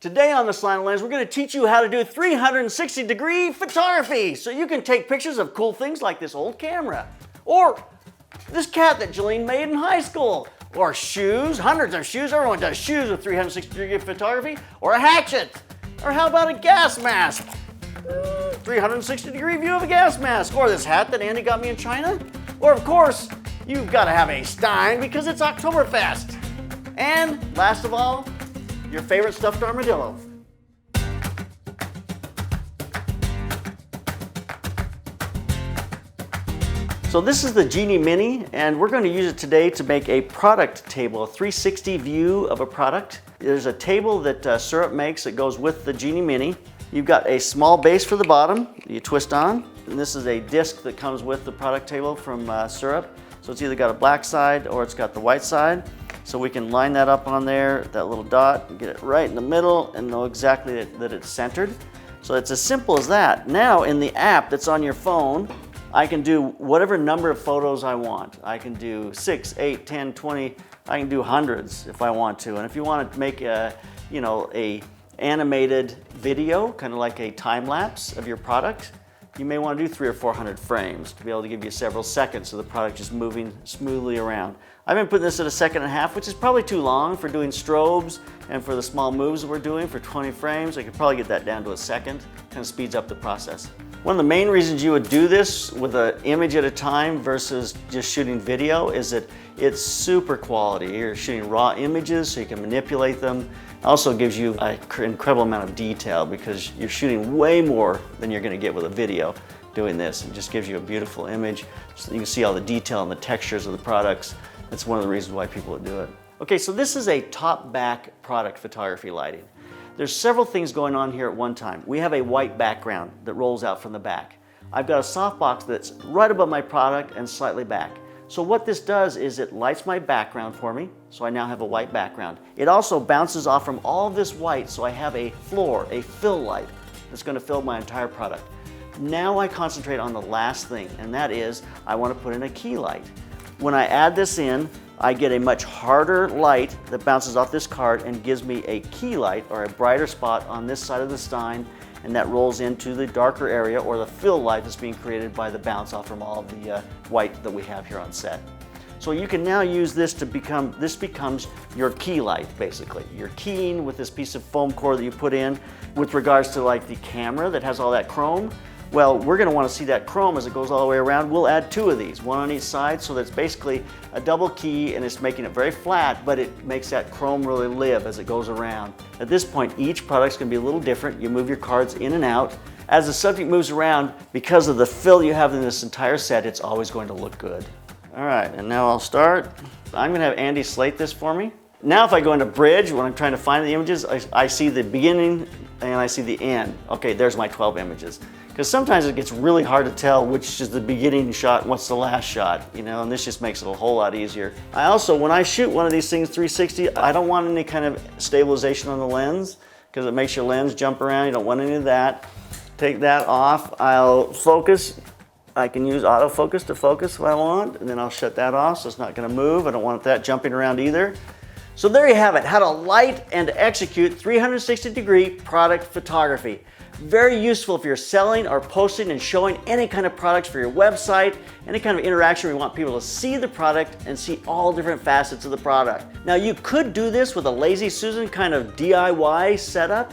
Today on the Slanted Lens, we're going to teach you how to do 360-degree photography so you can take pictures of cool things like this old camera, or this cat that Jolene made in high school, or shoes, hundreds of shoes. Everyone does shoes with 360-degree photography, or a hatchet, or how about a gas mask? 360-degree view of a gas mask, or this hat that Andy got me in China, or of course, you've got to have a Stein because it's Oktoberfest. And last of all, your favorite stuffed armadillo. So this is the Genie Mini, and we're going to use it today to make a product table, a 360 view of a product. There's a table that Syrup makes that goes with the Genie Mini. You've got a small base for the bottom, you twist on, and this is a disc that comes with the product table from Syrup. So it's either got a black side or it's got the white side. So we can line that up on there, that little dot, and get it right in the middle and know exactly that it's centered. So it's as simple as that. Now in the app that's on your phone, I can do whatever number of photos I want. I can do 6, 8, 10, 20, I can do hundreds if I want to. And if you want to make a animated video, kind of like a time lapse of your product, you may want to do 300 or 400 frames to be able to give you several seconds of the product just moving smoothly around. I've been putting this at 1.5 seconds, which is probably too long for doing strobes and for the small moves that we're doing for 20 frames. I could probably get that down to 1 second, kind of speeds up the process. One of the main reasons you would do this with an image at a time versus just shooting video is that it's super quality. You're shooting raw images so you can manipulate them. It also gives you an incredible amount of detail because you're shooting way more than you're going to get with a video doing this. It just gives you a beautiful image so you can see all the detail and the textures of the products. That's one of the reasons why people would do it. Okay, so this is a top-back product photography lighting. There's several things going on here at one time. We have a white background that rolls out from the back. I've got a softbox that's right above my product and slightly back. So what this does is it lights my background for me, so I now have a white background. It also bounces off from all of this white, so I have a floor, a fill light that's going to fill my entire product. Now I concentrate on the last thing, and that is I want to put in a key light. When I add this in, I get a much harder light that bounces off this card and gives me a key light or a brighter spot on this side of the Stein, and that rolls into the darker area or the fill light that's being created by the bounce off from all of the white that we have here on set. So you can now use this to this becomes your key light basically. You're keying with this piece of foam core that you put in. With regards to like the camera that has all that chrome, well, we're going to want to see that chrome as it goes all the way around. We'll add 2 of these, one on each side, so that's basically a double key and it's making it very flat, but it makes that chrome really live as it goes around. At this point, each product's going to be a little different. You move your cards in and out. As the subject moves around, because of the fill you have in this entire set, it's always going to look good. All right, and now I'll start. I'm going to have Andy slate this for me. Now if I go into Bridge, when I'm trying to find the images, I see the beginning and I see the end. Okay, there's my 12 images. Because sometimes it gets really hard to tell which is the beginning shot and what's the last shot, and this just makes it a whole lot easier. I also, when I shoot one of these things 360, I don't want any kind of stabilization on the lens because it makes your lens jump around. You don't want any of that. Take that off. I'll focus. I can use autofocus to focus if I want, and then I'll shut that off so it's not going to move. I don't want that jumping around either. So there you have it, how to light and execute 360-degree product photography. Very useful if you're selling or posting and showing any kind of products for your website, any kind of interaction where you want people to see the product and see all different facets of the product. Now you could do this with a Lazy Susan kind of DIY setup,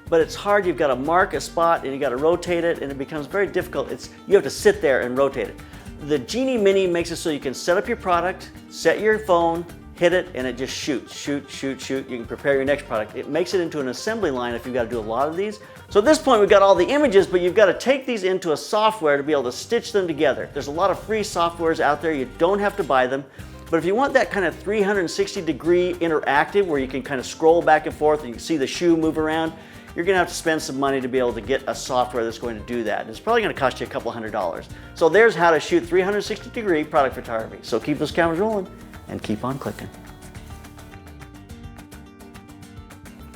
but it's hard. You've got to mark a spot and you got to rotate it, and it becomes very difficult. You have to sit there and rotate it. The Genie Mini makes it so you can set up your product, set your phone, hit it, and it just shoots, shoot, shoot, shoot. You can prepare your next product. It makes it into an assembly line if you've got to do a lot of these. So at this point, we've got all the images, but you've got to take these into a software to be able to stitch them together. There's a lot of free softwares out there. You don't have to buy them. But if you want that kind of 360-degree interactive where you can kind of scroll back and forth and you can see the shoe move around, you're going to have to spend some money to be able to get a software that's going to do that. It's probably going to cost you a couple $100. So there's how to shoot 360-degree product photography. So keep those cameras rolling and keep on clicking.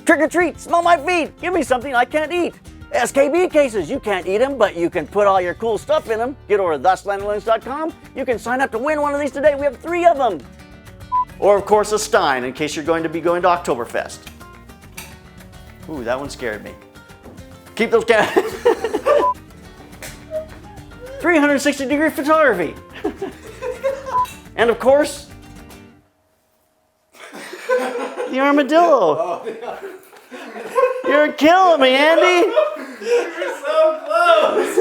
Trick or treat, smell my feet, give me something I can't eat. SKB cases, you can't eat them, but you can put all your cool stuff in them. Get over to theslanteddlens.com. You can sign up to win one of these today. We have 3 of them. Or of course a Stein in case you're going to be going to Oktoberfest. Ooh, that one scared me. Keep those cameras. 360-degree photography. And of course, the armadillo. You're killing me, Andy. You're so close.